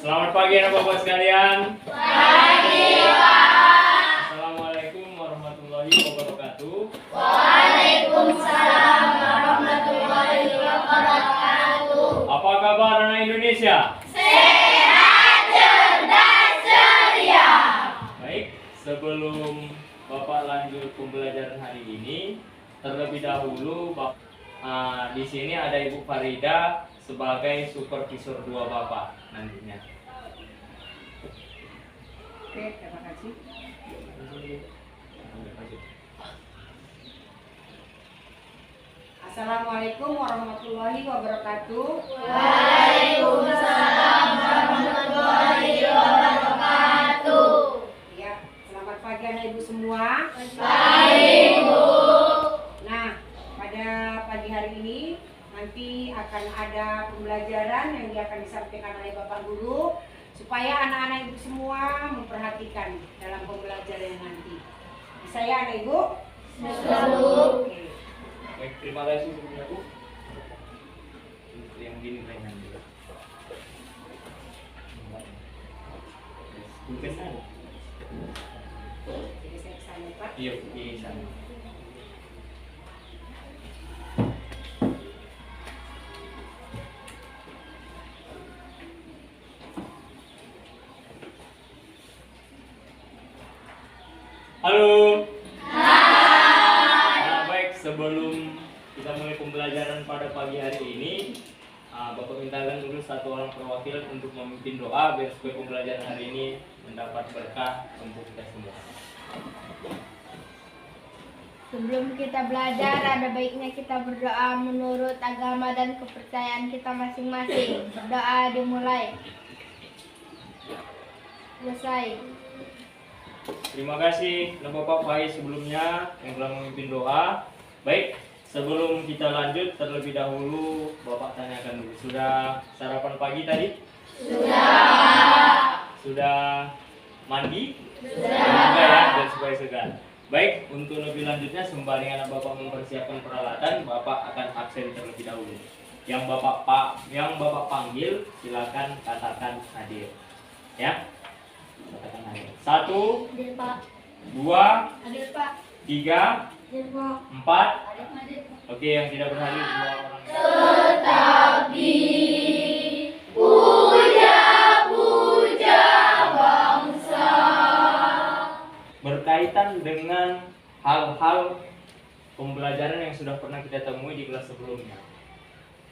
Selamat pagi anak-anak sekalian. Pagi, Pak. Assalamualaikum warahmatullahi wabarakatuh. Waalaikumsalam warahmatullahi wabarakatuh. Apa kabar anak Indonesia? Sehat, cerdas, ceria. Baik, sebelum Bapak lanjut pembelajaran hari ini, terlebih dahulu di sini ada Ibu Farida sebagai supervisor 2 Bapak nantinya. Oke, terima kasih. Assalamualaikum warahmatullahi wabarakatuh. Waalaikumsalam warahmatullahi wabarakatuh. Ya, selamat pagi anak ibu semua. Baik, Bu. Nah, pada pagi hari ini nanti akan ada pembelajaran yang akan disampaikan oleh Bapak Guru supaya anak-anak ibu semua memperhatikan dalam pembelajaran nanti. Bisa ya anak ibu? Selalu. Oke. Baik, terima kasih sebelumnya Bu. Yang gini kayaknya. Mungkin ada. Jadi saya kesana Pak. Iya, di sana. Halo. Nah, baik, sebelum kita mulai pembelajaran pada pagi hari ini, Bapak mintakan dulu satu orang perwakilan untuk memimpin doa biar supaya pembelajaran hari ini mendapat berkah untuk kita semua. Sebelum kita belajar, ada baiknya kita berdoa menurut agama dan kepercayaan kita masing-masing. Berdoa dimulai. Selesai. Terima kasih Bapak Faiz sebelumnya yang telah memimpin doa. Baik, sebelum kita lanjut terlebih dahulu Bapak tanyakan dulu, sudah sarapan pagi tadi? Sudah mandi? Sudah ya, dan supaya segar. Baik, untuk lebih lanjutnya sembari anak Bapak mempersiapkan peralatan, Bapak akan absen terlebih dahulu. Yang Bapak panggil silakan katakan hadir. Ya. Katakan hadir. 1, Hadir, Pak. 2, Hadir, Pak. 3, Hadir, Pak. 4. Hadir. Oke, yang tidak berhadir 2 orang. Tetapi puja-puja bangsa. Berkaitan dengan hal-hal pembelajaran yang sudah pernah kita temui di kelas sebelumnya.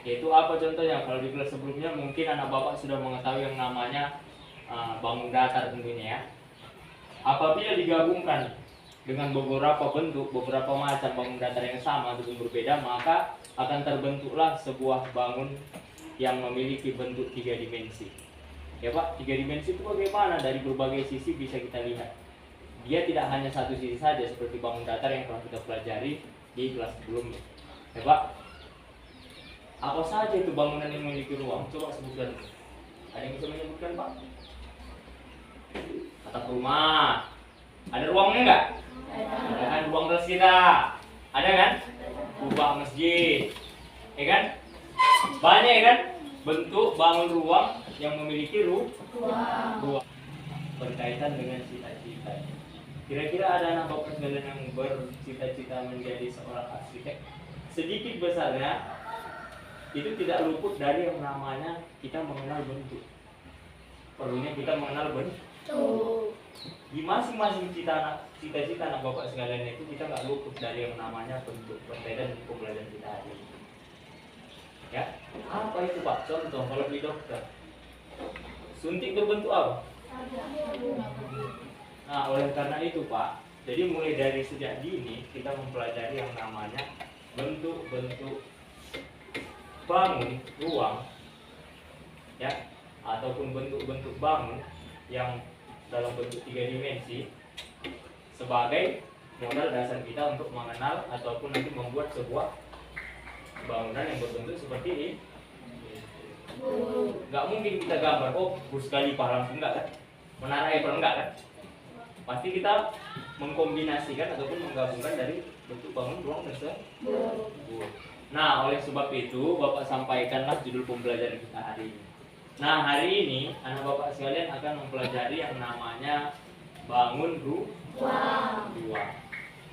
Yaitu apa contohnya? Kalau di kelas sebelumnya mungkin anak Bapak sudah mengetahui yang namanya bangun datar tentunya ya. Apabila digabungkan dengan beberapa bentuk, beberapa macam bangun datar yang sama ataupun berbeda, maka akan terbentuklah sebuah bangun yang memiliki bentuk 3 dimensi. Ya Pak, 3 dimensi itu bagaimana? Dari berbagai sisi bisa kita lihat. Dia tidak hanya satu sisi saja seperti bangun datar yang telah kita pelajari di kelas sebelumnya. Ya Pak, apa saja itu bangunan yang memiliki ruang? Coba sebutkan. Ada yang bisa menyebutkan Pak? Atap rumah. Ada ruangnya enggak? Ada kan ruang kelas kita. Ada kan? Kubah masjid. Ya kan? Banyak ya kan? Bentuk bangun ruang yang memiliki ruang. Berkaitan dengan cita-cita. Kira-kira ada anak Bapak sekalian yang bercita-cita menjadi seorang arsitek? Sedikit besarnya itu tidak luput dari yang namanya kita mengenal bentuk. Perlunya kita mengenal bentuk. Di masing-masing cita-cita anak Bapak sekalian itu kita nggak luput dari yang namanya bentuk. Berkaitan dengan pembelajaran kita hari ini. Ya, apa itu Pak? Contoh kalau di dokter, suntik berbentuk apa? Nah, oleh karena itu Pak, jadi mulai dari sejak dini kita mempelajari yang namanya bentuk-bentuk bangun ruang, ya, ataupun bentuk-bentuk bangun yang dalam bentuk 3 dimensi sebagai modal dasar kita untuk mengenal ataupun nanti membuat sebuah bangunan yang berbentuk seperti ini. Nggak mungkin kita gambar, oh Burj Khalifah langsung enggak kan? Menara Eiffel enggak kan? Pasti kita mengkombinasikan ataupun menggabungkan dari bentuk bangun ruang tersebut. Nah, oleh sebab itu Bapak sampaikanlah judul pembelajaran kita hari ini. Nah, hari ini anak bapak sekalian akan mempelajari yang namanya bangun ruang.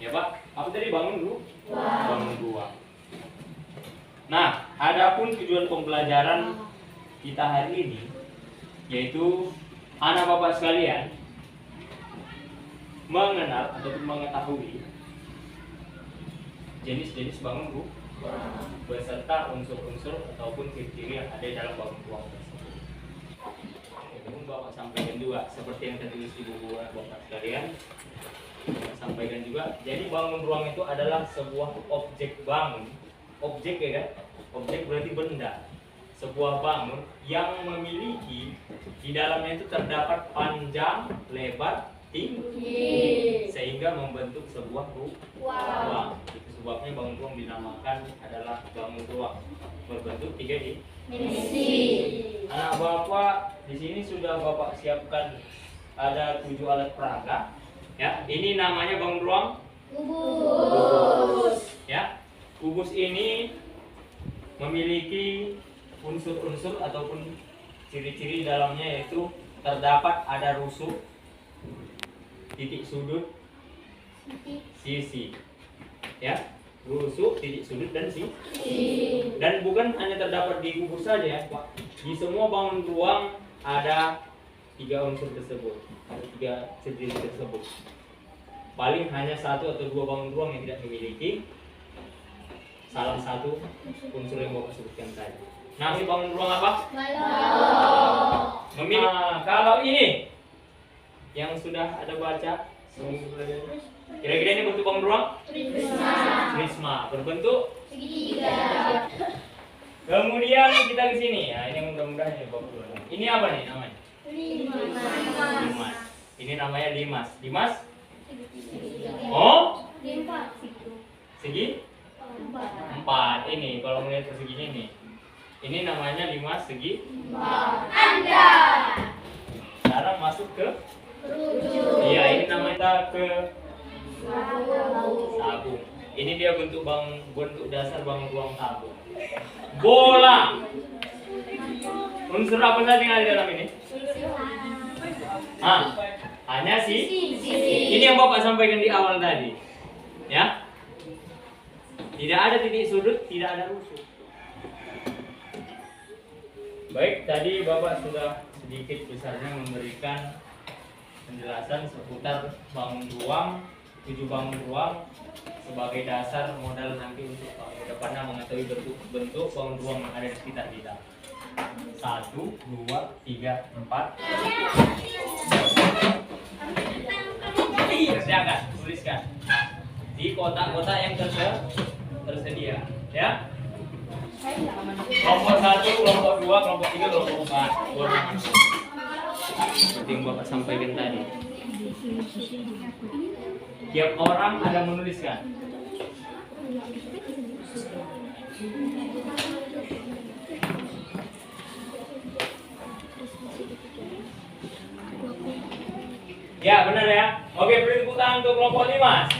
Ya Pak, apa tadi bangun ruang? Bangun ruang. Nah, adapun tujuan pembelajaran kita hari ini yaitu anak bapak sekalian mengenal ataupun mengetahui jenis-jenis bangun ruang beserta unsur-unsur ataupun ciri-ciri yang ada dalam bangun ruang tersebut. Namun bapak sampaikan juga seperti yang tertulis di buku bapak sekalian. Bapak sampaikan juga. Jadi bangun ruang itu adalah sebuah objek bangun. Objek ya kan? Objek berarti benda. Sebuah bangun yang memiliki di dalamnya itu terdapat panjang, lebar, tinggi sehingga membentuk sebuah ruang. Itu sebabnya bangun ruang dinamakan adalah bangun ruang. Berbentuk 3 dimensi. Anak bapak di sini sudah bapak siapkan ada 7 alat peraga. Ya, ini namanya bangun ruang kubus. Ya, kubus ini memiliki unsur-unsur ataupun ciri-ciri dalamnya yaitu terdapat ada rusuk, titik sudut, sisi. Ya, rusuk, titik sudut dan sisi. Dan bukan hanya terdapat di kubus saja ya, Pak. Di semua bangun ruang ada 3 unsur tersebut, ada 3 ciri tersebut. Paling hanya 1 atau 2 bangun ruang yang tidak memiliki salah satu unsur yang bapak sebutkan tadi. Nah, ini bangun ruang apa? Kalau ini yang sudah ada baca, kira-kira ini bentuk bangun ruang? Prisma. Berbentuk segitiga. Kemudian kita ke sini. Ya, ini mudah-mudahan ya bapak dulu. Ini apa nih namanya? Limas. Ini namanya limas. Limas? Oh? Segi? 4. Ini kalau melihat perseginya ini. Ini namanya limas segi. Anda. Sekarang masuk ke iya, ini namanya ke sabung. Ini dia bentuk dasar bangun ruang sabung. Bola. Unsur apa saja yang ada di dalam ini? Hanya sisi. Ini yang bapak sampaikan di awal tadi. Ya. Tidak ada titik sudut, tidak ada rusuk. Baik, tadi bapak sudah sedikit besarnya memberikan penjelasan seputar bangun ruang, 7 bangun ruang sebagai dasar modal nanti untuk ke depannya mengetahui bentuk bangun ruang yang ada di sekitar kita. 1, 2, 3, 4. Kerjakan, tuliskan di kotak-kotak yang tersedia, ya. Kelompok 1, kelompok 2, kelompok 3, kelompok 4. Seperti yang bapak sampaikan tadi. Tiap orang ada menuliskan. Ya, benar ya. Oke, beri tepuk tangan untuk kelompok 5.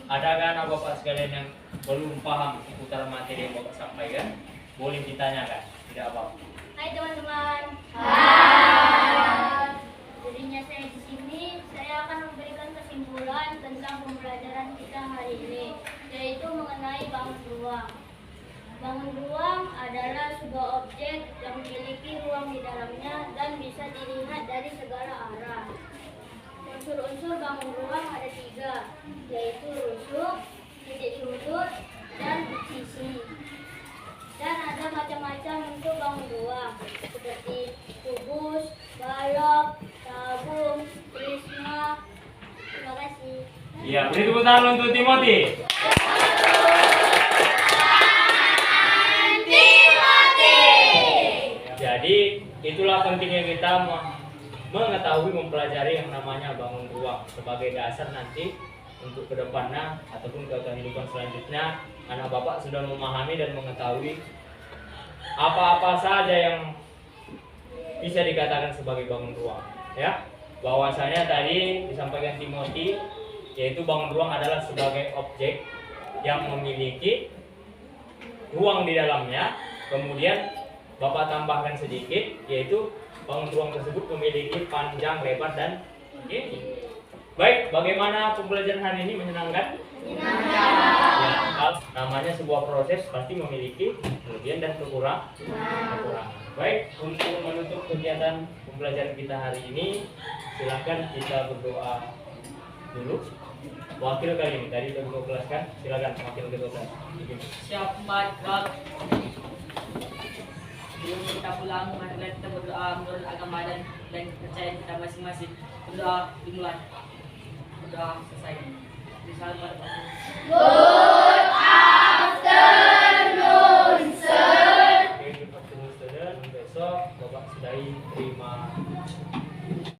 Adakah anak bapak sekalian yang belum paham seputar materi yang bapak sampaikan? Boleh ditanyakan, tidak apa-apa. Hai teman-teman. Hai. Jadinya saya di sini, saya akan memberikan kesimpulan tentang pembelajaran kita hari ini, yaitu mengenai bangun ruang. Bangun ruang adalah sebuah objek yang memiliki ruang di dalamnya dan bisa dilihat dari segala arah. Unsur-unsur bangun ruang ada 3, yaitu rusuk, titik sudut, dan sisi. Dan ada macam-macam bentuk bangun ruang, seperti kubus, balok, tabung, prisma. Terima kasih. Iya, beri tepuk tangan untuk Timothy. Jadi itulah pentingnya kita mengetahui, mempelajari yang namanya bangun ruang sebagai dasar nanti untuk kedepannya ataupun ke kehidupan selanjutnya. Anak bapak sudah memahami dan mengetahui apa-apa saja yang bisa dikatakan sebagai bangun ruang. Ya, bahwasanya tadi disampaikan Timothy yaitu bangun ruang adalah sebagai objek yang memiliki ruang di dalamnya. Kemudian Bapak tambahkan sedikit, yaitu bangun ruang tersebut memiliki panjang, lebar, dan tinggi. Baik, bagaimana pembelajaran hari ini? Menyenangkan? Ya, kalau namanya sebuah proses pasti memiliki kelebihan dan kekurangan. Baik, untuk menutup kegiatan pembelajaran kita hari ini, silakan kita berdoa dulu. Wakil kali ini tadi sudah kelas kan? Silakan wakil ketua kelas. Siap, Pak. Sebelum kita pulang, marilah kita berdoa menurut agama dan kepercayaan kita masing-masing. Berdoa dimulai. Berdoa selesai. Misalnya pada